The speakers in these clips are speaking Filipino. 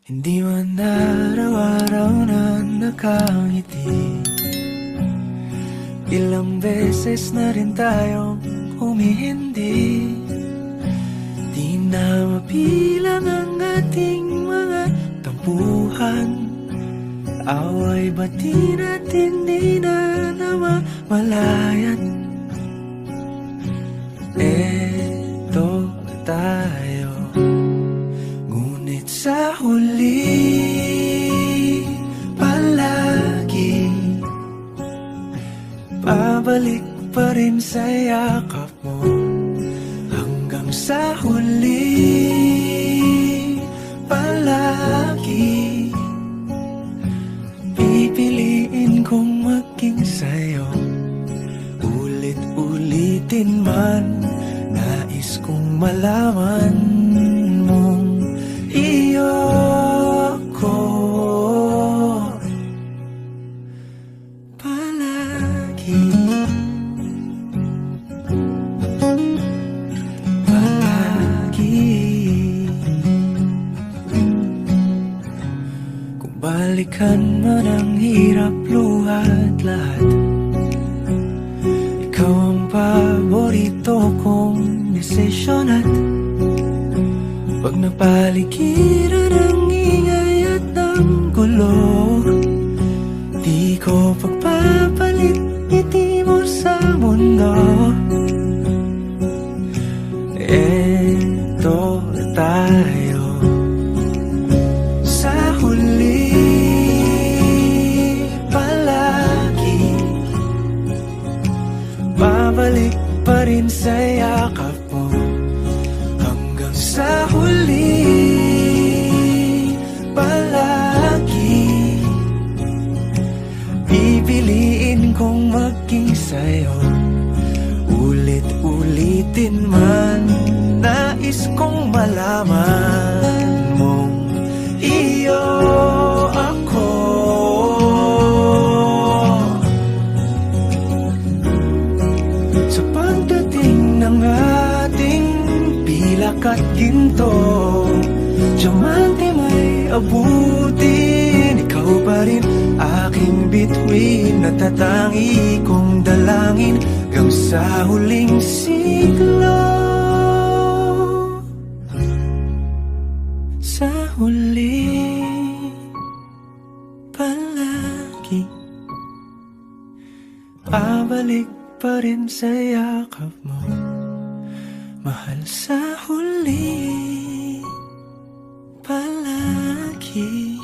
Hindi man araw-araw na nakangiti. Ilang beses na rin tayong humihindi. Di na mabilang ang ating mga tampuhan. Away bati natin di na namamalayan. Eto tayo, ngunit sa huli palagi babalik pa rin sa yakap mo. Hanggang sa huli palagi pipiliin kong maging sa'yo. Ulit-ulitin man, nais kong malaman mong iyo ko palagi. Palagi. Kung balikan man ang hirap, luhat lahat, ikaw ang paborito kong desisyon. At pag napaligiran ang ingay at ang gulo, di ko pagpapalit ngiti mo sa mundo. Eto tayo sa huli palagi, babalik pa rin sa yakap mo. Hanggang sa huli palagi pipiliin kong maging sa'yo. Ulit-ulitin man, nais kong malaman mong iyo ako. Sa pagdating ng ating pilak at ginto, diamante may abutin, ikaw pa rin aking bituin. Natatangi kong dalangin hanggang sa huling siglo. Sa huli palagi babalik pa rin sa yakap mo, mahal. Sa huli palagi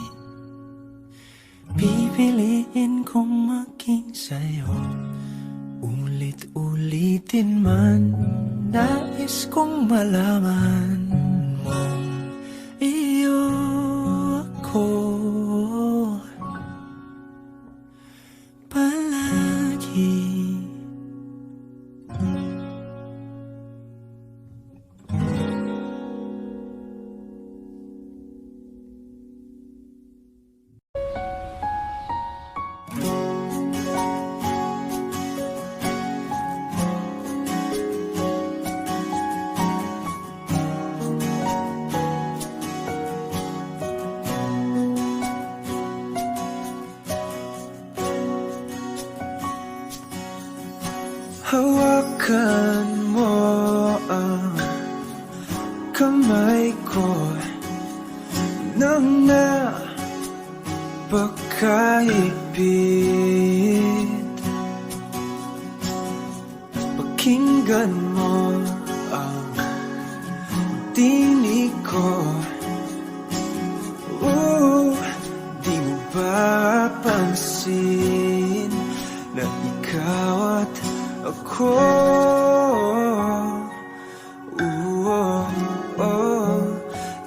pipiliin kong maging sa'yo. Ulit-ulitin man, nais kong malaman mong iyo ako palagi. Hawakan mo ang kamay ko nang napakaipit. Pakinggan mo ang tinig ko. Di mo ba pansin na ikaw at ako,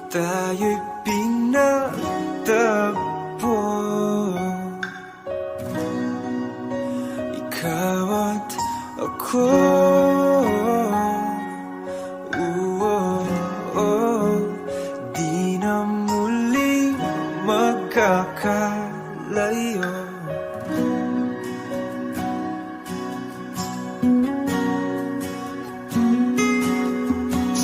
tayo'y pinagtagpo. Ikaw at ako, di na muling magkakalayo.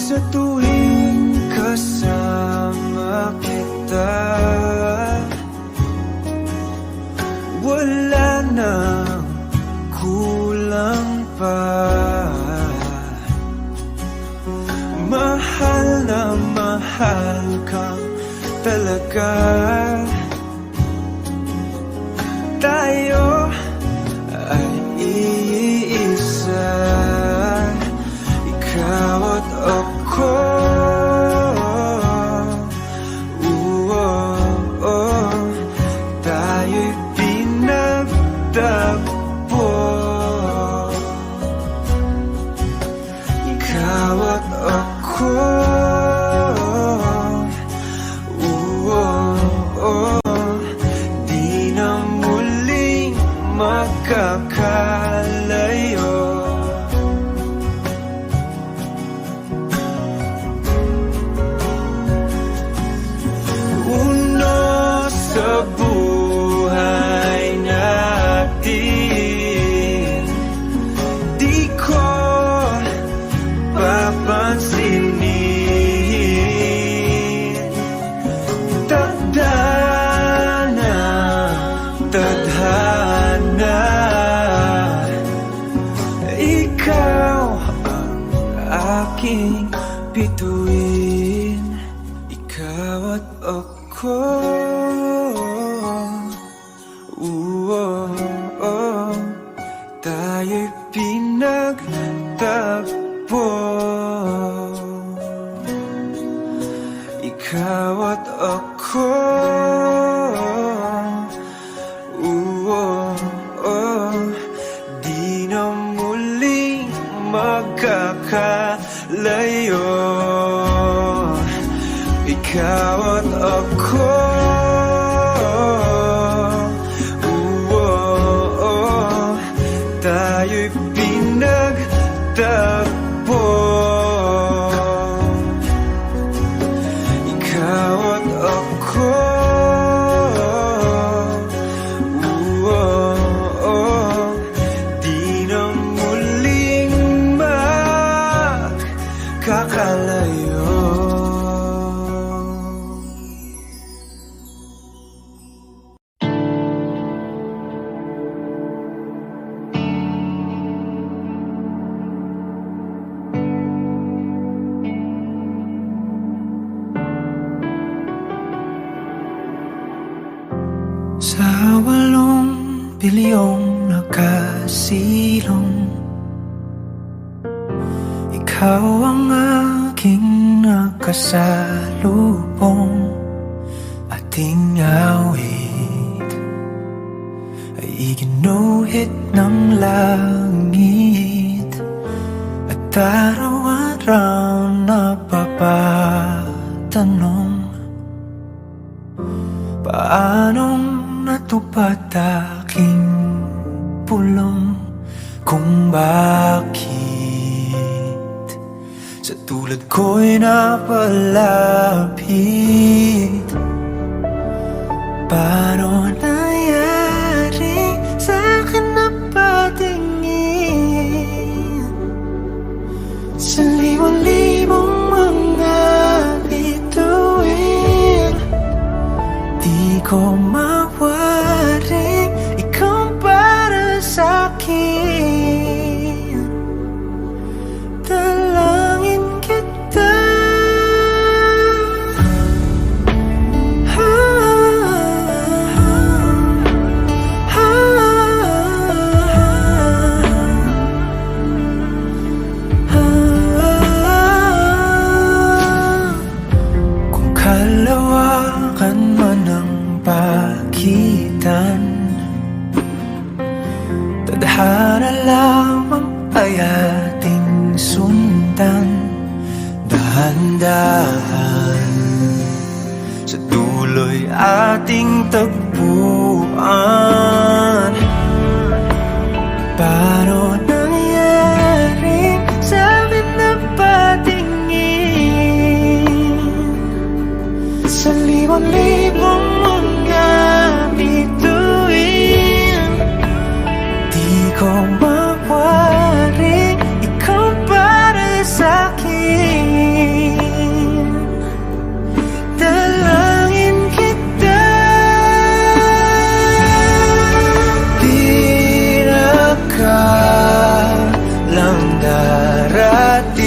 Sa tuwing kasama kita, mahal kang talaga. Tayo ay iisa, ikaw at ako. Tayo'y pinagtagpo, ikaw at ako. Di na muling magkakalayo. Uno sa buhay natin, di ko papansinin. Tadhana, tadhana, ikaw ang aking bituin, ikaw at ako. Tayo'y pinagtagpo, ikaw at ako. Di na muling magkakalayo, ikaw at ako. Tayo'y pinagtagpo, ikaw at ako. Di na muling magkakalayo. Sa 8 bilyong nakasilong, ikaw ang aking nakasalubong. Ating awit ay iginuhit ng langit, at araw-araw napapatanong, paanong natupad aking pulong, kung bakit sa tulad ko'y napalapit. Paano nangyari sa'kin na patingin sa liwang-libong mga bituin? Di ko mawaring ikaw para sa'kin. Dalangin kita, kung kalawakan man ang pagitan, tadhana lamang ay ating sundan. Dahan-dahan sa dulo'y ating tagpuan. Paano nangyari sa'min na patingin sa liwang-libong mga bituin? Di ko mawaring ikaw para sa'kin. Dalangin kita, di na ka lang darating.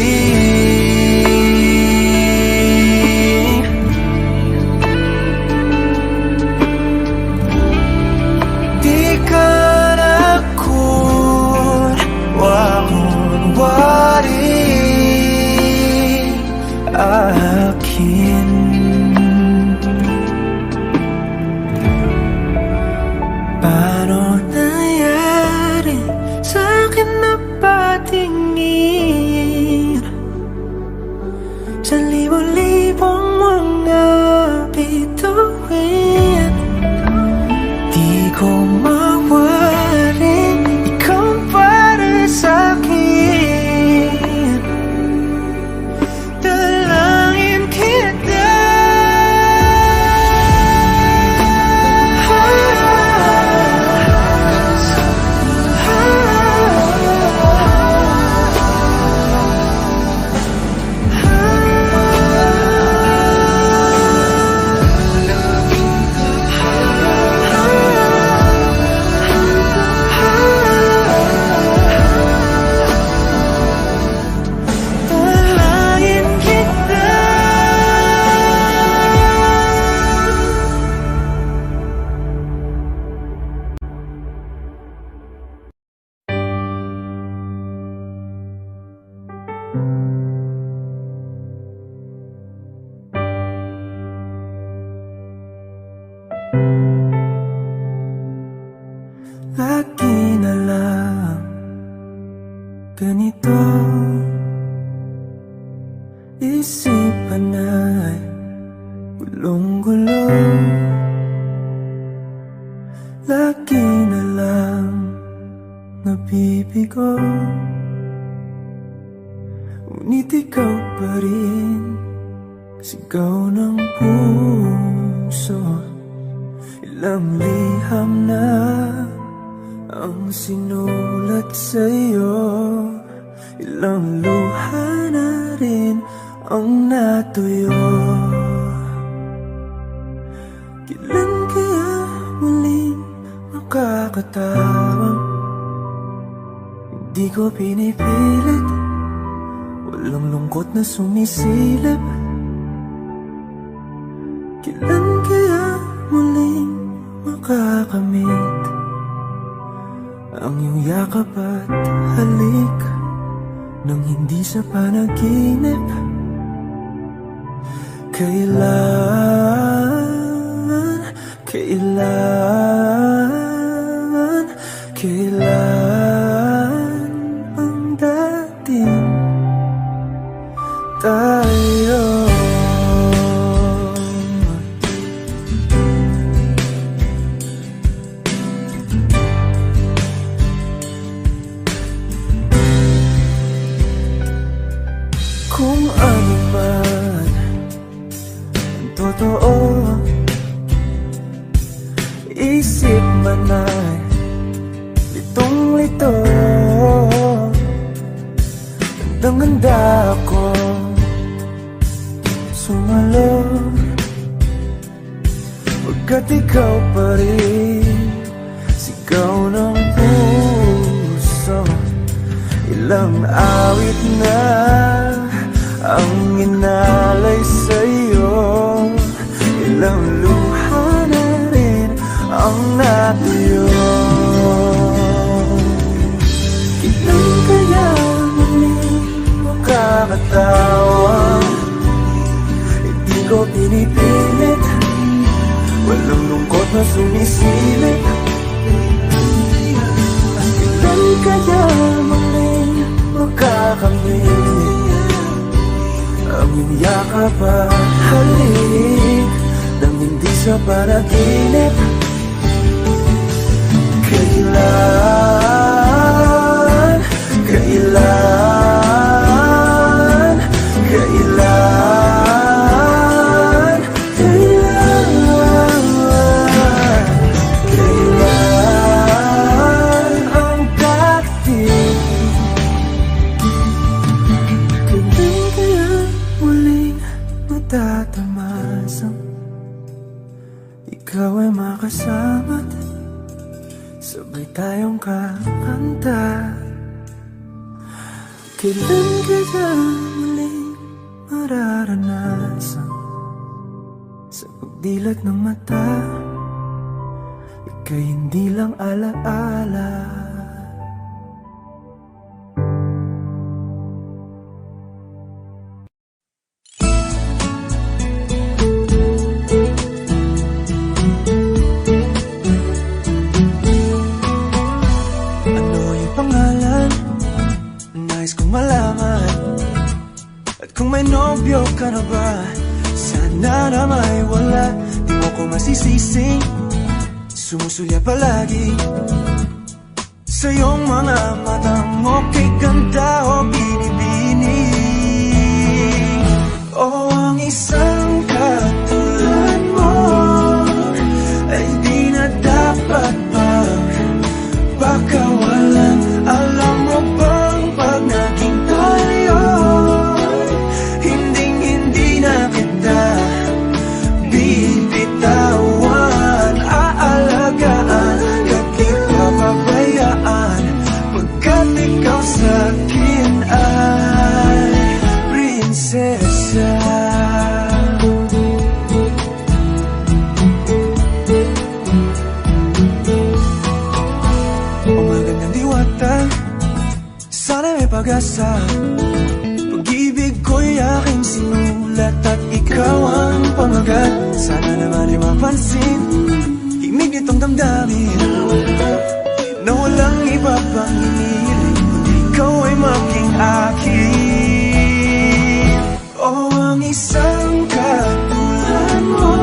ang gulo, lagi na lang nabibigo. Ngunit ikaw pa rin, sigaw ng puso. Ilang liham na ang sinulat sa'yo, ilang luha na rin ang natuyo. Kailan kaya muling makakatawang hindi ko pinipilit, walang lungkot na sumisilip. Kailan kaya muling makakamit ang iyong yakap at halik nang hindi sa panaginip? Kailan ang dating tayo? Kung ano man ang totoo, isip man ay litong-lito. Gandang-ganda ako sumalo, pagkat ikaw pa rin, sigaw ng puso. Ilang awit na ang inalay sa'yo, ilang luha na rin ang natuyo. Kailan kaya muling makakatawa? Hindi ko pinipilit, walang lungkot na sumisilip. Kailan kaya muling makakamit ang iyong yakap at halik nang hindi sa panaginip? Kailan ang dating? Kailan kaya muling matatamasang ikaw ay makasama't sabay tayong kakanta? Kailan kaya muling mararanasan sa pagdilat ng mata, ika'y hindi lang alaala? Nais kong malaman, at kung may nobyo ka na ba, sana na may wala. Di mo ko masisising sumusulya palagi sa iyong mga matang okay ganda o binibini. O ang isang katulad mo ay di na dapat pa pakawalan. Alam mo bang pag naging tayo, hinding-hindi na kita bibitawan. Aalagaan, kahit papabayaan, pagkat ikaw sa'kin ay prinsesa. Sana may pag-asa, pag-ibig ko'y aking sinulat at ikaw ang pamagat. Sana naman ay mapansin himig nitong damdamin na walang iba pang hinihiling kundi ikaw ay maging akin. O ang isang katulad mo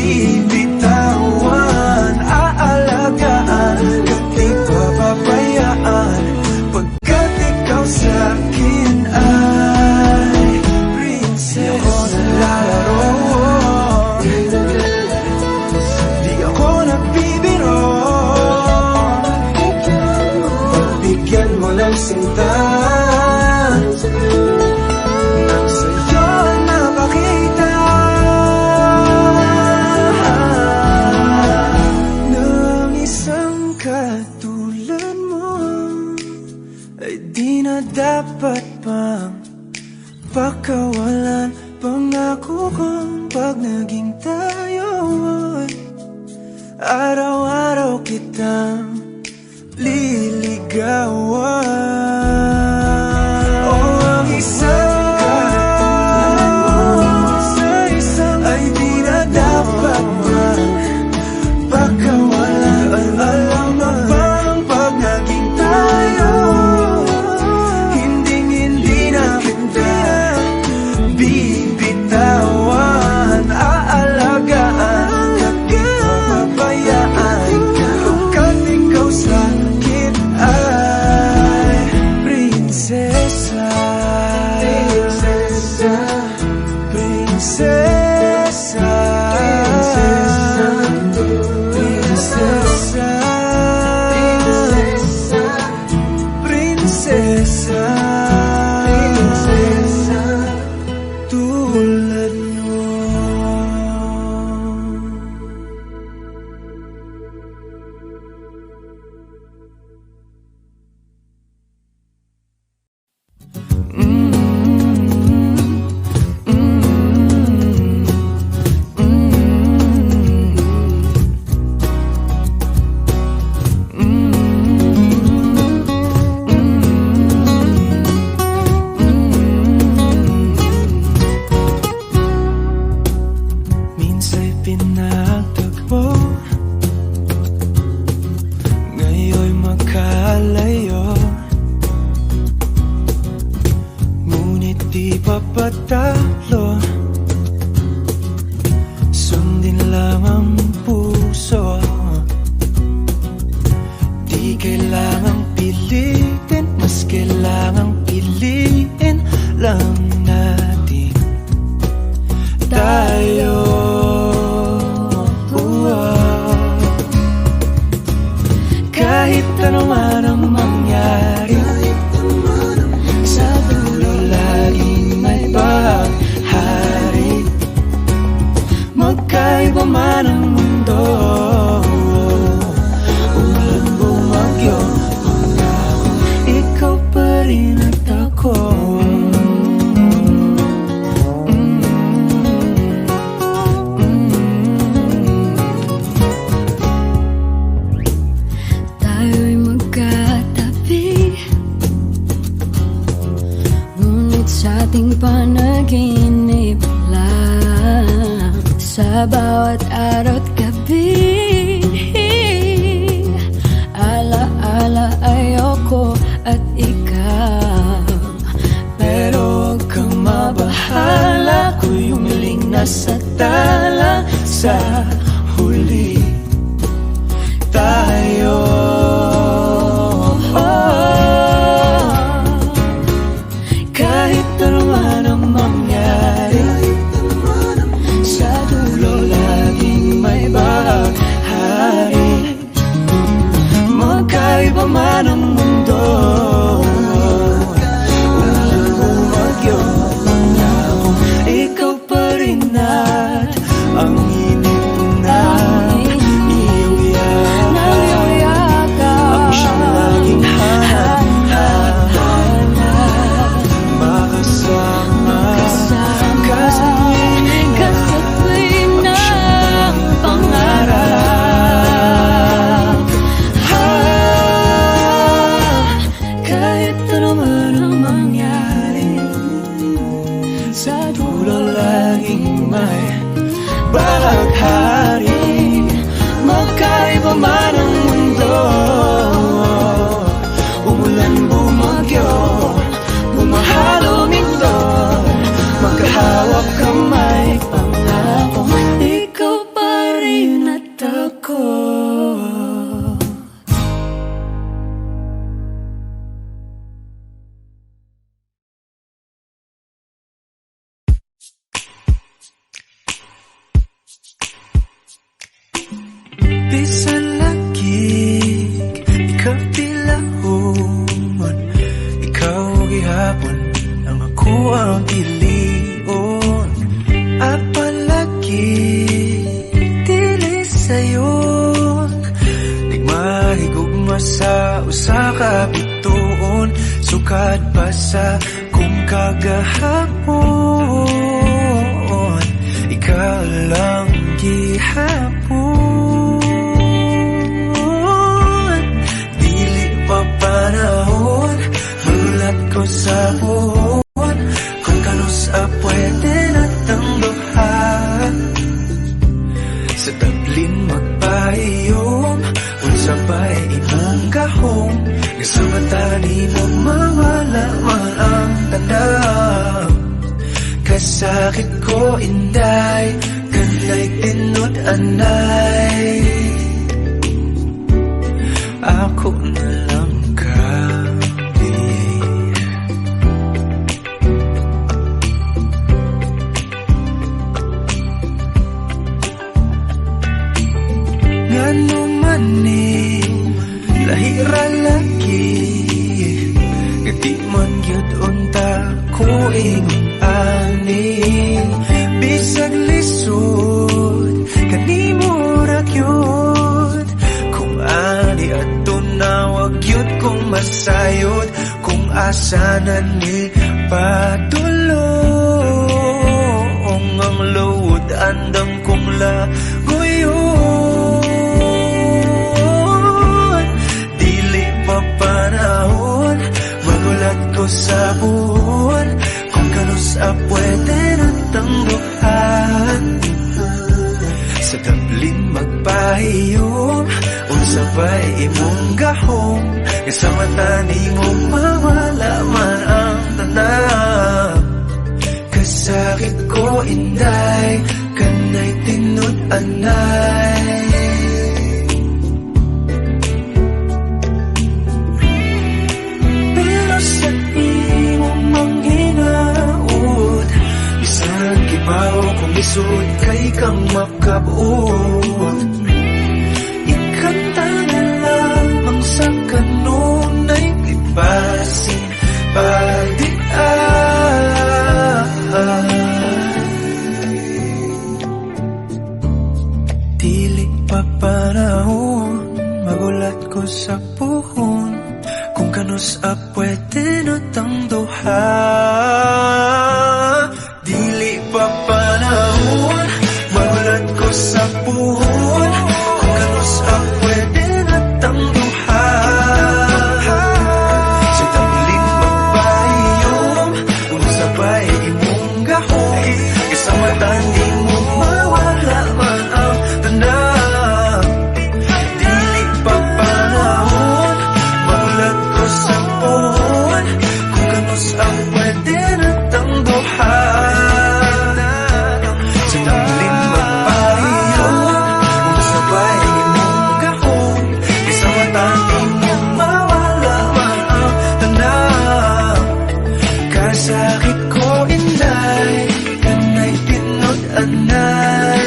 bibitawan, aalagaan, at di papabayaan, pagkat ikaw sa'kin ay prinsesa. Di ako naglalaro, di ako nagbibiro, pagbigyan mo ng sinta nang sa'yo napakita ng isang katulad mo ay di na dapat pang pakawalan. Pangako kong pag naging tayo ay araw-araw kitang liligawan. Oh, ang isang katulad mo sa isang ay di na dapat pakawalan. Alam mo bang pag naging tayo, hindi na kita bibitawan, aalagaan, at di papabayaan, pagkat ikaw sa'kin ay prinsesa. Prinsesa, prinsesa, prinsesa, prinsesa, tulad mo. Minsa'y pinagtagpo, ngayon'y magkalayo, ngunit di papatalo. Sundin lang ang puso, di kailangang pilitin, mas kailangang piliin lang natin tayo. Kahit ano man ang mangyari, sa dulo laging may bahari. Magkaiba man ang mundo, ulan bumagyo, pangako ikaw pa rin at ako. Tayo'y magkatabi, ngunit sa ating panaginip lang, sa bawat araw at gabi. Ala-ala ayoko at ikaw, pero huwag kang mabahala, ako'y umiling na sa tala. Sa huli tayo, kahit ano man ang mangyari, sa dulo laging may bahari. Magkaiba man ang mundo, ulan bumagyo, pangako ikaw pa rin, at ang init Bisan lagig ikabilahon, ikaw gihapon ang ako ang ilion. Apalagi dili sayon, di mahigugma sa usa ka bituon. Sukad pa sa kung kagahapon, ikaw lang gihapon. Dili pa panahon, magulat ko sa buhon, kung kanus pwede natang duha. Sa tablin magpahiyom, unsa ba'y imong gahom, sa mata ni mo mawala man ang tanaw. Kasakit ko inday, kanay tinod anay, ako na lang kami. Ngano man ni lahira lagi, ngati man gyud unta ko ingon ani. Bisag lisod kanimo ra gyud, kung ani adto na wag gyud kong masayod. Kung asa na ni padulong ang luod andam kong lagoyon. Dili pa panahon, magulat ko sa buhon, kung kanus pwede natang duhan. Sa tablin magpahiyom, unsa ba'y imong gahom, sa mata ni mo mawala man ang tanaw. Kasakit ko inday, kanay tinod anay, pero sa imong manghinaot, isang kibaw kung isod kay kang makabuot. Ikanta na lamang sa kanunay, ipasin pagdian. Dili pa panahon, magulat ko sa puhon, kung kanus pwede natang duha. Dili pa panahon, magulat ko sa puhon, kung kanus pwede natang duha. Sa tablin magpahiyom, unsa ba'y imong gahom, sa mata ni mo mawala man ang tanaw. Dili pa panahon, magulat ko sa puhon, kung kanus pwede natang duha. Sa tablin magpahiyom, unsa ba'y imong gahom, sa mata ni mo mawala man ang tanaw. Kasakit ko inday, kanay tinod anay,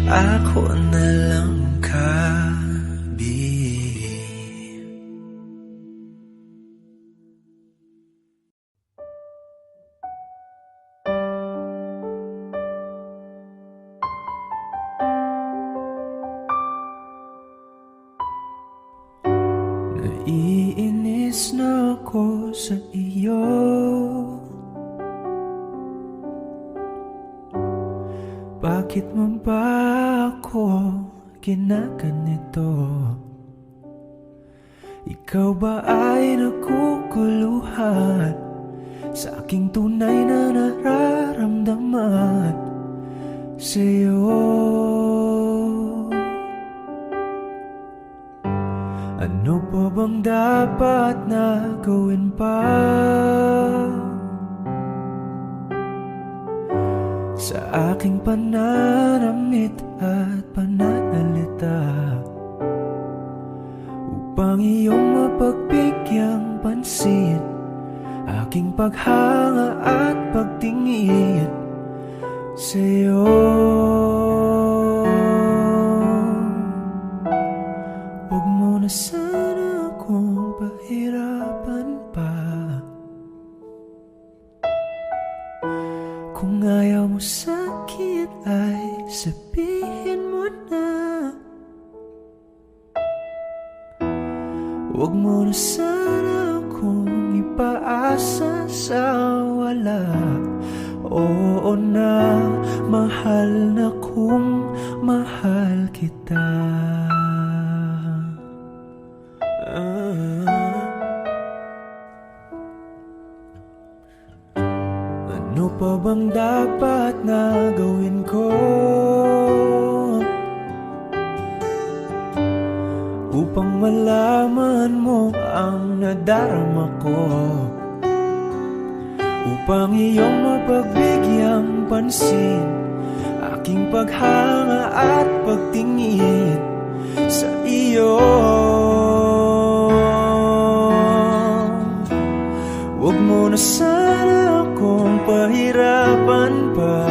ako na lang kabi. Naiinis na ako sa iyo, bakit mo ba ako ginaganito? Ikaw ba ay naguguluhan sa aking tunay na nararamdaman sa'yo? Ano pa bang dapat na gawin pa sa aking pananamit at pananalita upang iyong mapagbigyang pansin aking paghanga at pagtingin sa'yo? na sana akong pahirapan pa. Kung ayaw mo sa'kin ay sabihin mo na. Huwag mo na sana akong ipaasa sa wala. Oo na, mahal na kung mahal kita. Ano pa bang dapat na gawin ko upang malaman mo ang nadarama ko, upang iyong mapagbigyan pansin aking paghanga at pagtingin sa iyo. Huwag mo na sana akong pahirapan pa.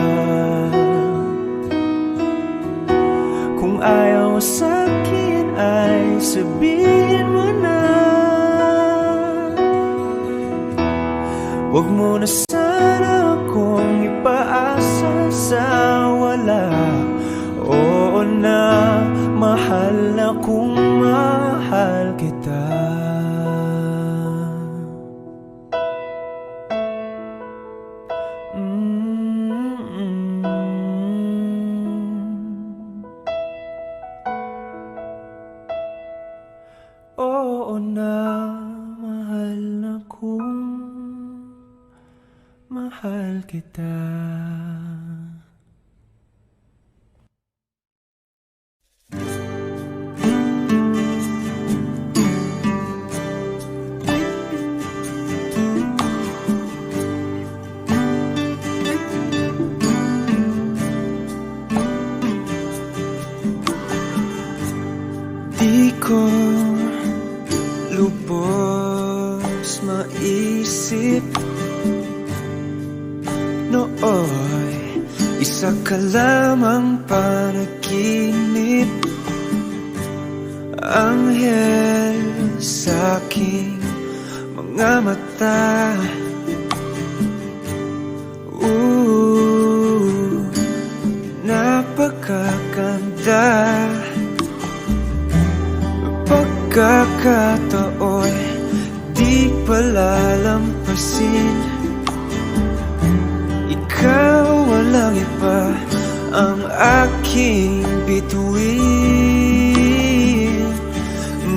Kung ayaw mo sa'kin ay sabihin mo na. Huwag mo na sana akong ipaasa sa wala. Oo na, mahal na kung mahal kita. Oo na, mahal na kung mahal kita. Di ko lubos maisip nooy isa ka lamang panaginip, anghel sa aking mga mata. Napakaganda, pagkakataon di palalampasin. Ikaw walang iba ang aking bituin.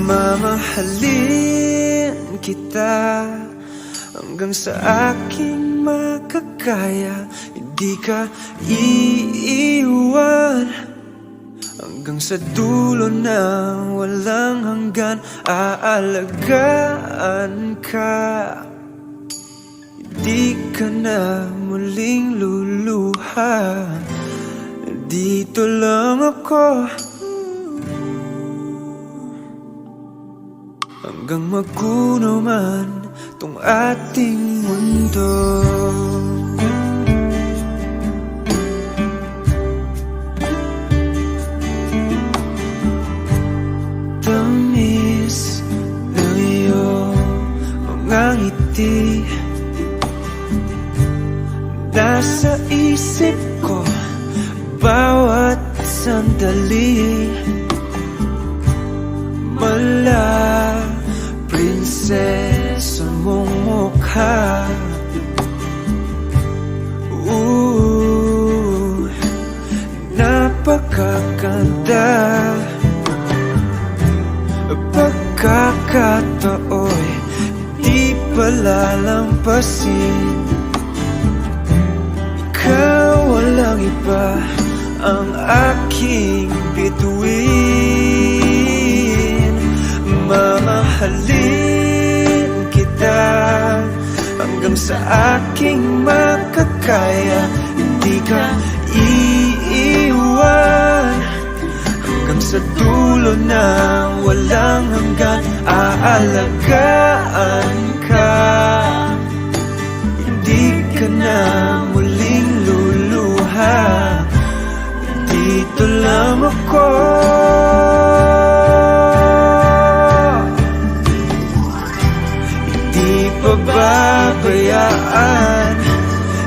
Mamahalin kita hanggang sa aking makakaya. Hindi ka iiwan hanggang sa dulo na walang hanggan. Aalagaan ka, di ka na muling luluha. Dito lang ako hanggang magunaw man tong ating mundo. Tamis ng iyong mga ngiti nasa isip ko bawat sandali. Mala prinsesa mong mukha, napakaganda. Pagkakataon di palalampasin. Ikaw walang iba ang aking bituin. Mamahalin kita hanggang sa aking makakaya. Hindi ka iiwan hanggang sa dulo na walang hanggan. Aalagaan ka, hindi ka na muling luluha. Dito lang ako alagaan,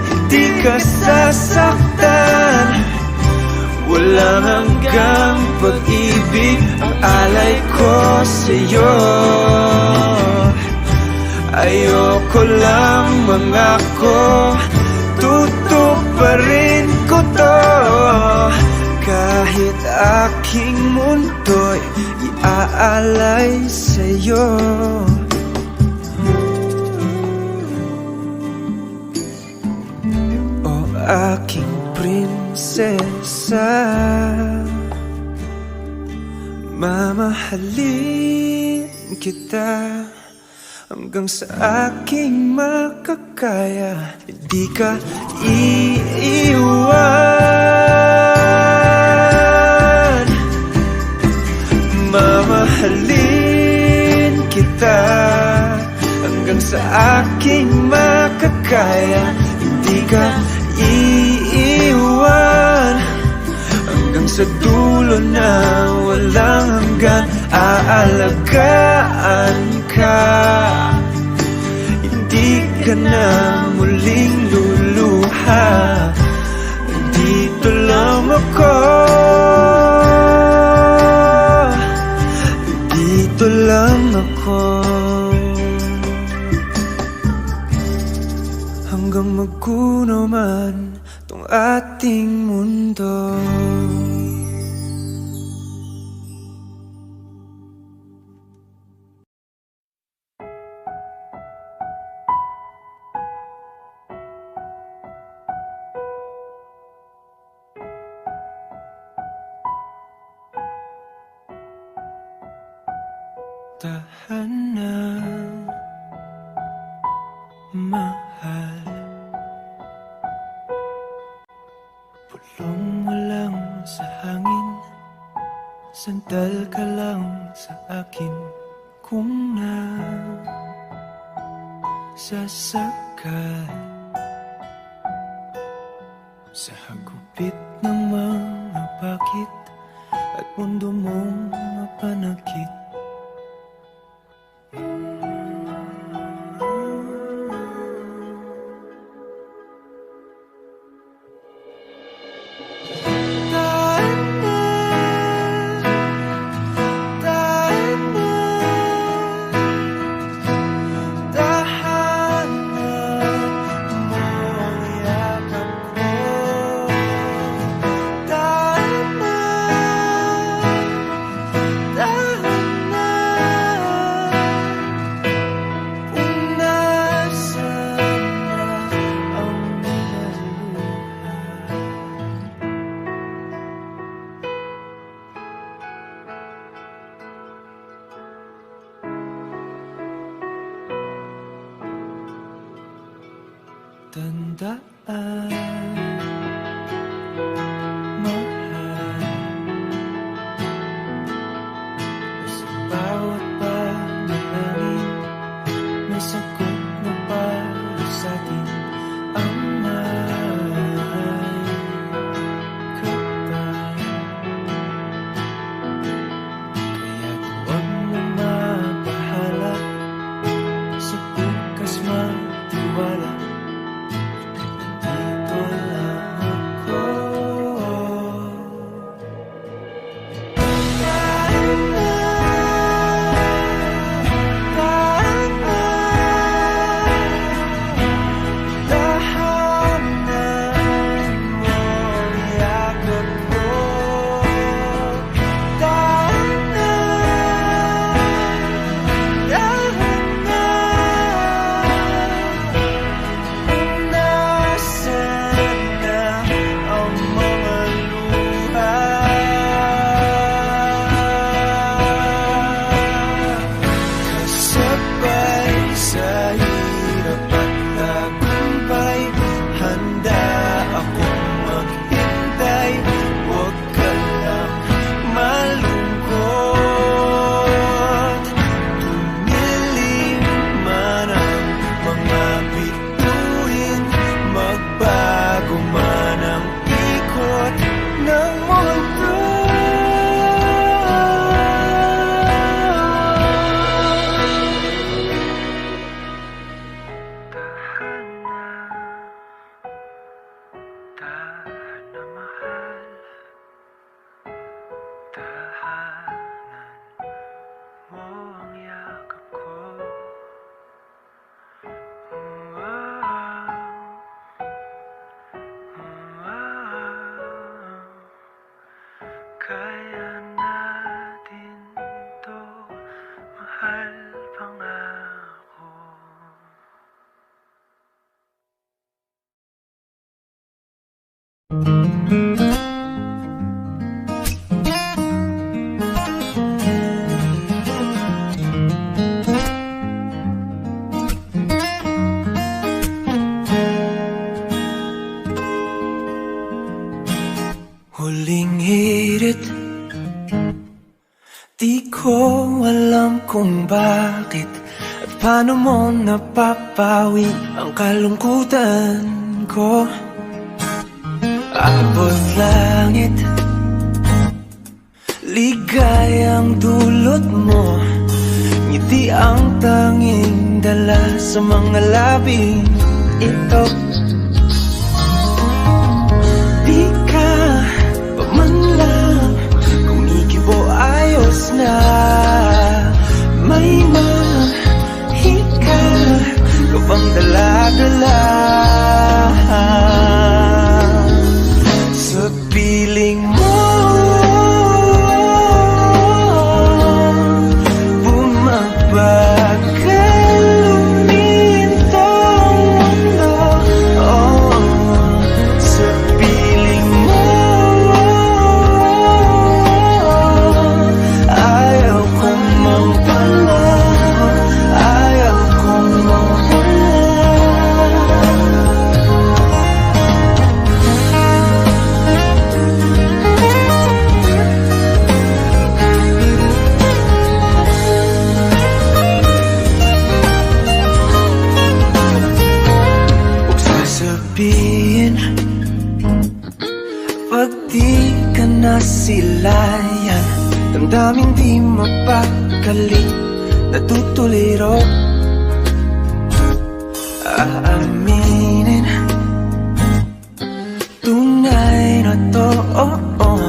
hindi ka sasaktan. Walang hanggang pag-ibig ang alay ko sa'yo. Ayoko lang mangako, tutuparin ko to. Kahit aking mundo'y iaalay sa'yo. O aking prinsesa, mamahalin kita hanggang sa aking makakaya. Hindi ka iiwan. Mamahalin kita hanggang sa aking makakaya. Hindi ka iiwan hanggang sa dulo na walang hanggan. Aalagaan ka, hindi ka na muling luluha. Dito lang ako, dito lang ako, hanggang maggunaw man tong ating mundo. Tahanan, mahal, pulong mo lang sa hangin, sandal ka lang sa akin. Kung nasasakal sa hagupit ng mga bakit at mundo mong mapanakit. Tandaan, mahal, sa bawat panalangin may sagot na para sa'tin. Ang may kapal, kaya't huwag mo mabahala, sa bukas magtiwala. Kaya natin to, mahal pangako. Huling hirit, di ko alam kung bakit at paano mo napapawi ang kalungkutan ko. Abot langit, ligayang dulot mo, ngiti ang tanging dala sa mga labing ito. Di ka pa man lang kumikibo, ayos na. May mahika ka bang dala-dala sa piling mo? Bumabagal lumintong mundo, oh, sa piling mo. Ayaw kong mawala, ayaw kong mawala. Huwag sasabihin pag di ka na silayan, damdaming di mapakali, natutuliro. Aaminin, tunay na to, oh, oh.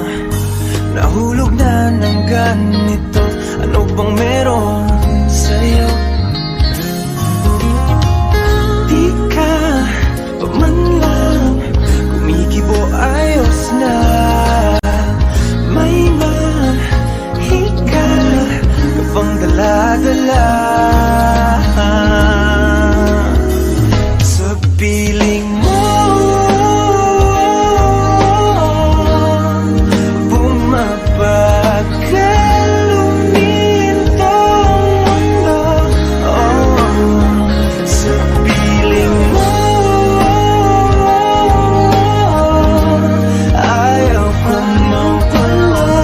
Nahulog na ng ganito, ano bang meron sa'yo? Di ka pa man lang kumikibo, ayos na. May mahika ka bang dala-dala sa piling mo? Bumabagal lumintong mundo, oh, sa piling mo. Ayaw kong mawala,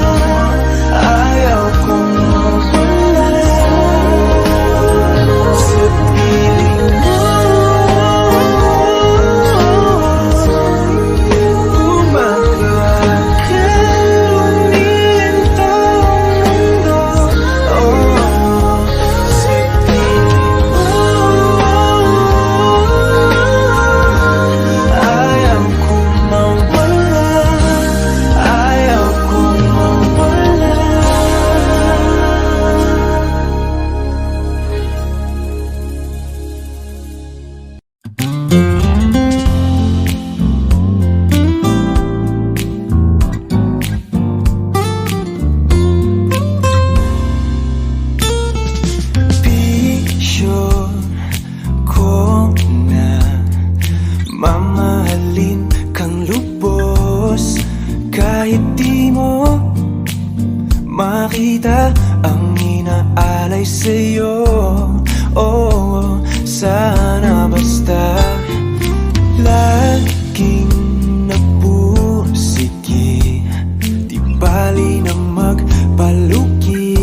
ayaw kong mawala sa piling mo. Mamahalin kang lubos kahit di mo makita ang inaalay sa'yo. Oh, sana basta laging nagpursigi, di bali na magpalugi.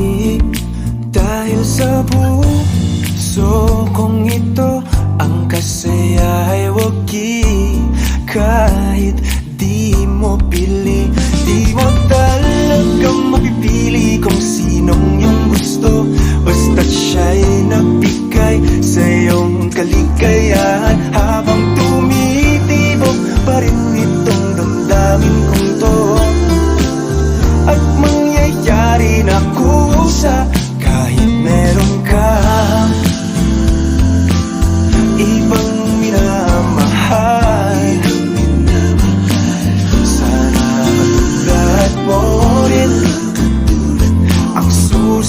Dahil sa puso kong ito, ang kasaya ay wag kahit di mo pili. Di mo talagang mapipili kung sinong iyong gusto, basta't siya'y nabigay sa iyong kaligayahan.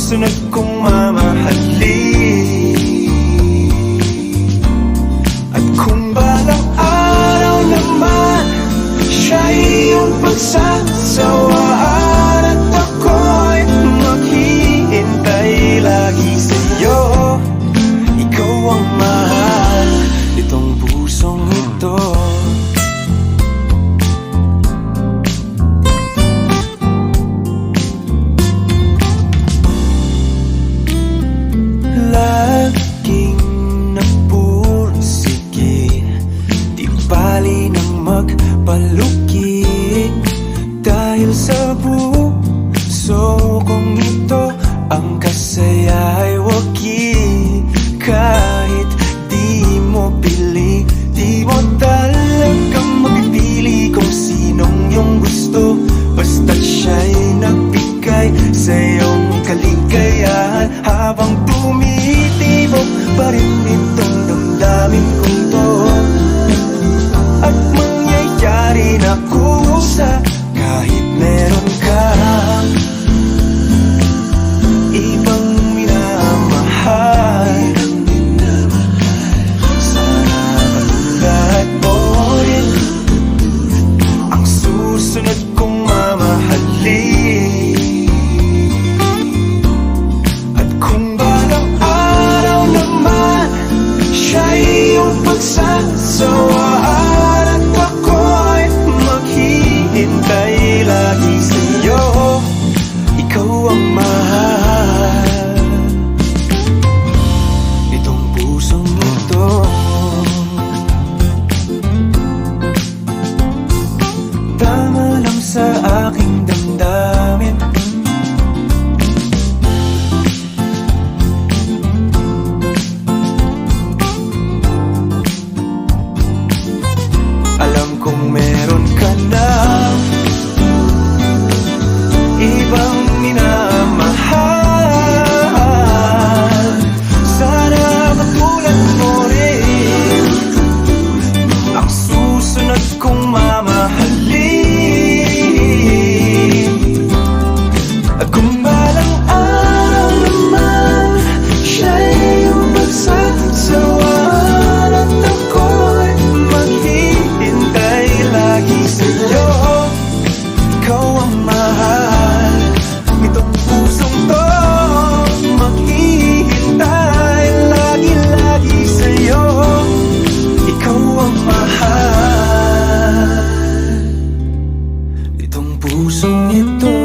susunod kong mamahalin. At kung balang araw naman siya'y iyong pagsasawaan, at ako'y maghihintay lagi sa'yo, ikaw ang mahal nitong pusong ito. Laging napursige, di bali nang magpalukik, dahil sa puso kong ito ang kasaya ay wagi. Kahit di mo pili, di mo talagang mapipili kung sinong iyong gusto, basta't siya'y nagbigay sa iyong kaligayahan. Habang tumitibok pa rin itong damdamin kong to, at mangyayari na kusa kahit meron kang ibang minamahal. Sana katulad mo rin ang susunod kong mamahalin. At kung balang araw naman siya'y iyong pagsasawaan, at ako'y maghihintay lagi sa'yo, ikaw ang mahal nitong pusong ito. Tama lang sa aking damdamin, alam kong meron ka na ibang minamahal. Sana katulad mo rin ang susunod kong mamahalin. At kung balang araw naman siya'y iyong pagsasawaan, at ako'y maghihintay lagi sa'yo, ikaw ang mahal nitong pusong to. Maghihintay lagi sa'yo, ikaw ang mahal nitong pusong ito.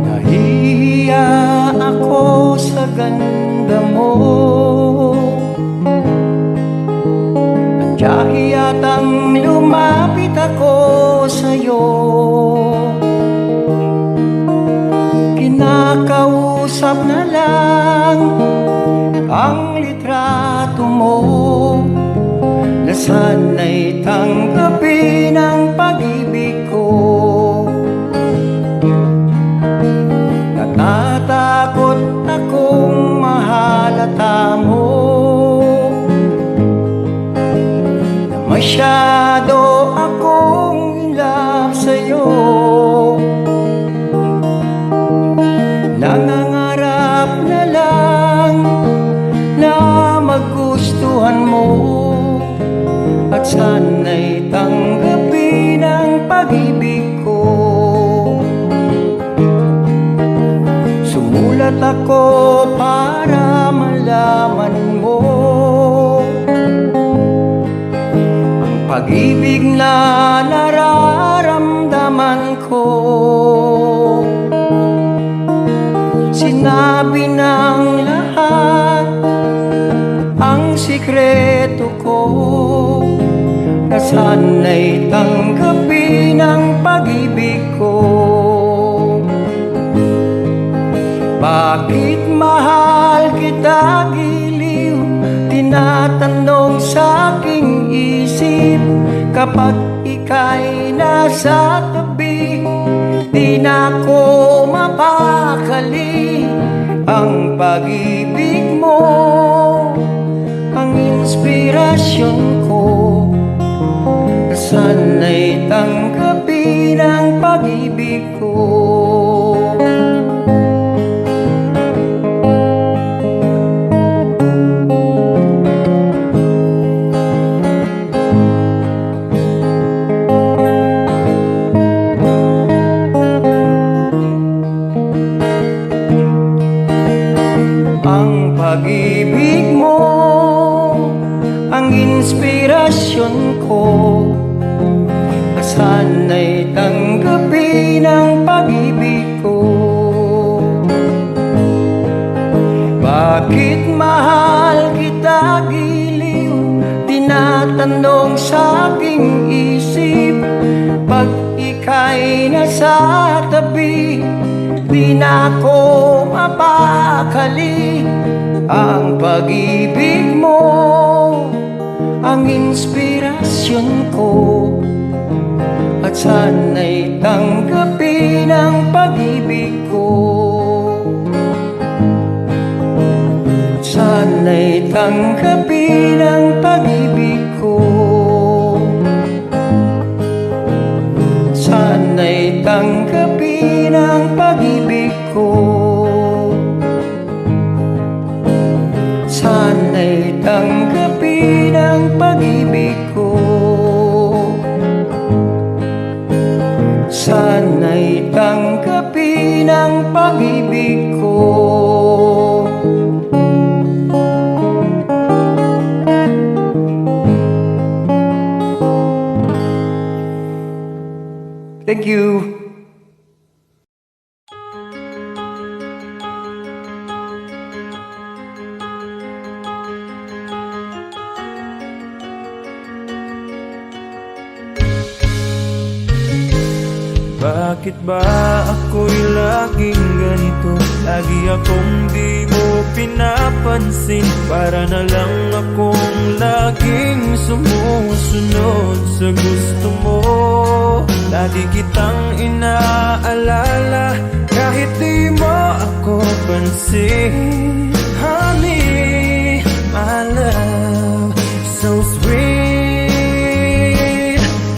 Nahihiya ako sa ganda mo, nandiyahi yatang lumapit ako sa'yo. Kinakausap na lang ang litrato mo, na sana'y tanggapin ang pag-ibig ko. Natatakot akong mahalata mo na masyado akong in love sa'yo. Nangangarap na lang na magustuhan mo, at sana'y tanggapin ang pag-ibig ko. Sumulat ako para malaman mo ang pag-ibig na nararamdaman ko. Sinabi ng lahat ang sikreto ko, na sana'y tanggapin ang pag-ibig ko. Bakit mahal kita giliw? Tinatanong sa aking isip. Kapag ika'y nasa tabi, di na ko mapakali. Ang pag-ibig mo, ang inspirasyon ko, na sana'y tanggapin ang pag-ibig ko. Ang pag-ibig mo, ang inspirasyon ko, na sana'y tanggapin ang pag-ibig ko. Bakit mahal kita giliw? Tinatanong sa aking isip. Pag ika'y nasa tabi, di na ko mapakali. Ang pag-ibig mo, ang inspirasyon ko, at sana'y tanggapin ang pag-ibig ko. Sana'y tanggapin ang pag-ibig ko. Sana'y tanggapin ang pag-ibig ko. Sana'y tanggapin ang pag-ibig ko. Sana'y tanggapin ang pag-ibig ko. Thank you. Bakit ba ako'y laging ganito? Lagi akong di mo pinapansin. Para na lang akong laging sumusunod sa gusto mo. Lagi kitang inaalala kahit di mo ako pansin. Honey, my love, so sweet.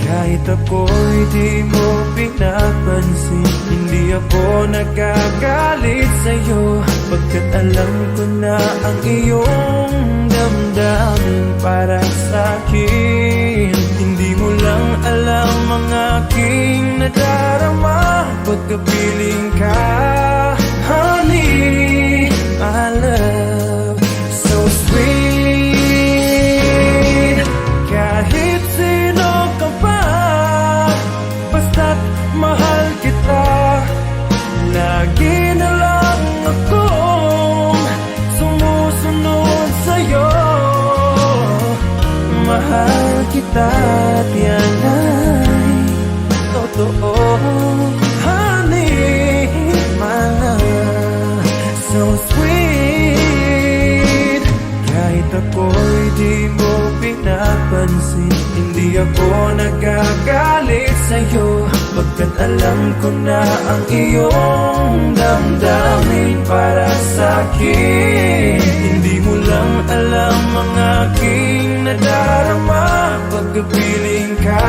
Kahit ako'y di mo pinapansin, hindi ako nagagalit sa'yo, pagkat alam ko na ang iyong damdamin para sa'kin. Hindi mo lang alam ang aking nadarama pagkapiling ka. Honey, my love, so sweet. Kahit sino ka pa, basta't mahal kita. Lagi na lang akong sumusunod sa'yo. Mahal kita at yan ay totoo. Honey, my love, so sweet. Kahit ako'y di mo pinapansin, hindi ako nagagalit sa'yo, pagkat alam ko na ang iyong damdamin para sa'kin. Hindi mo lang alam ang aking nadarama pagkapiling ka.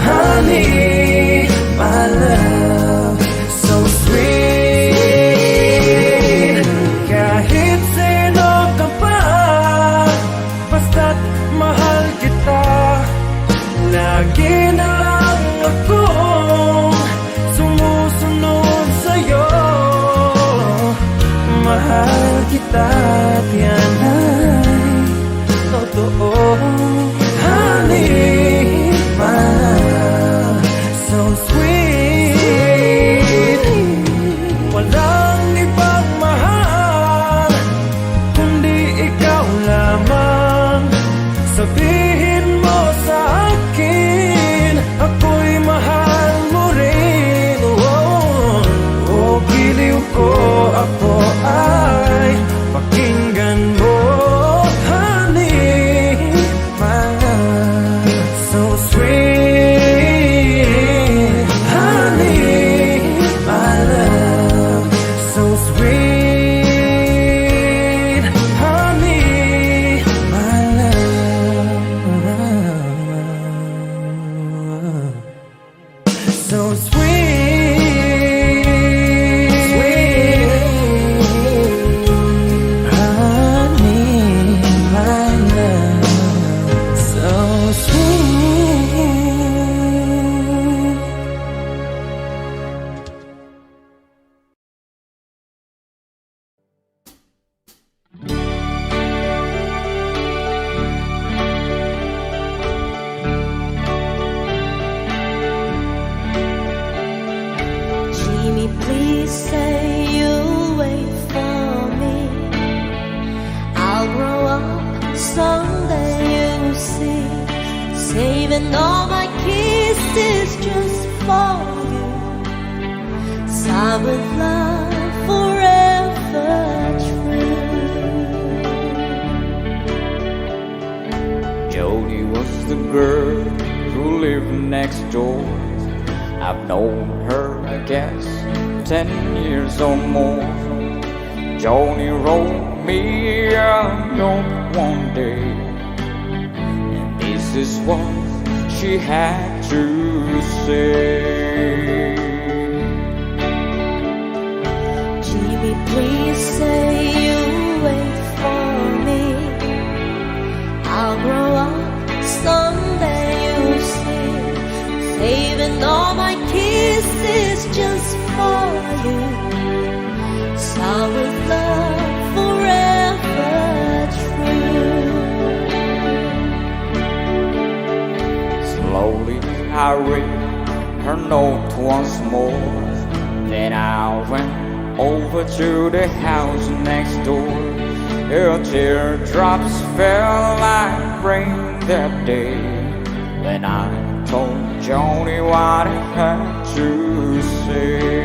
Honey, my love, so sweet. Kahit sino ka pa, basta't mahal kita. Lagi na lang akong sumusunod sa'yo. Mahal kita at yan ay totoo. Honey, someday you'll see. Saving all my kisses just for you. Signed with love, forever true. Jody was the girl who lived next door. I've known her, I guess, 10 years or more. Jody wrote me a note one day, and this is what she had to say. Jimmy, please say you'll wait for me. I'll grow up, someday you'll see. Saving all my kisses just for you. Signed with love, forever true. Slowly I read her note once more. Then I went over to the house next door. Her teardrops fell like rain that day, when I told Joni what I had to say.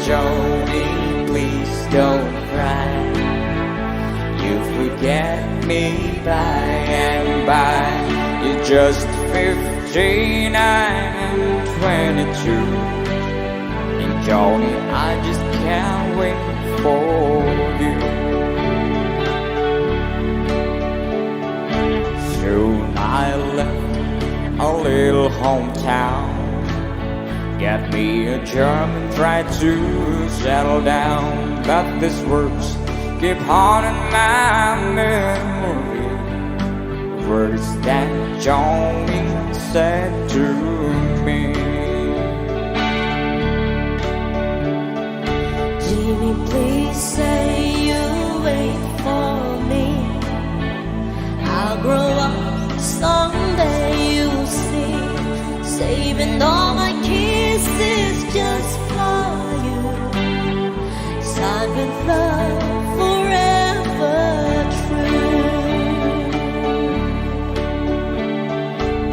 Joni, please don't cry. You forget me by and by. You're just 15 and 22. And Joni, I just can't wait for you. Soon I left a little hometown. Get me a German, try to settle down. But these words keep haunting my memory. Words that Joni said to me. Jimmy, please say you'll wait for me. I'll grow up, someday you'll see. Saving all my kisses just for you. Signed with love, forever true.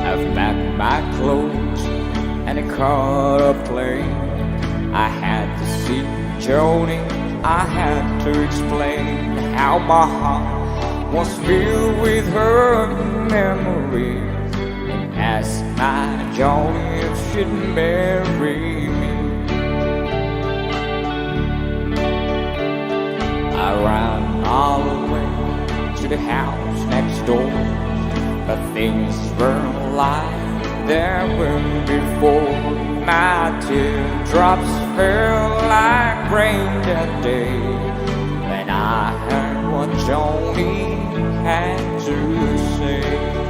I've packed my clothes and I caught a plane. I had to see Joni, I had to explain how my heart was filled with her memory. Ask my Joni if she'd marry me. I ran all the way to the house next door, but things weren't like they were before. My teardrops fell like rain that day, when I heard what Joni had to say.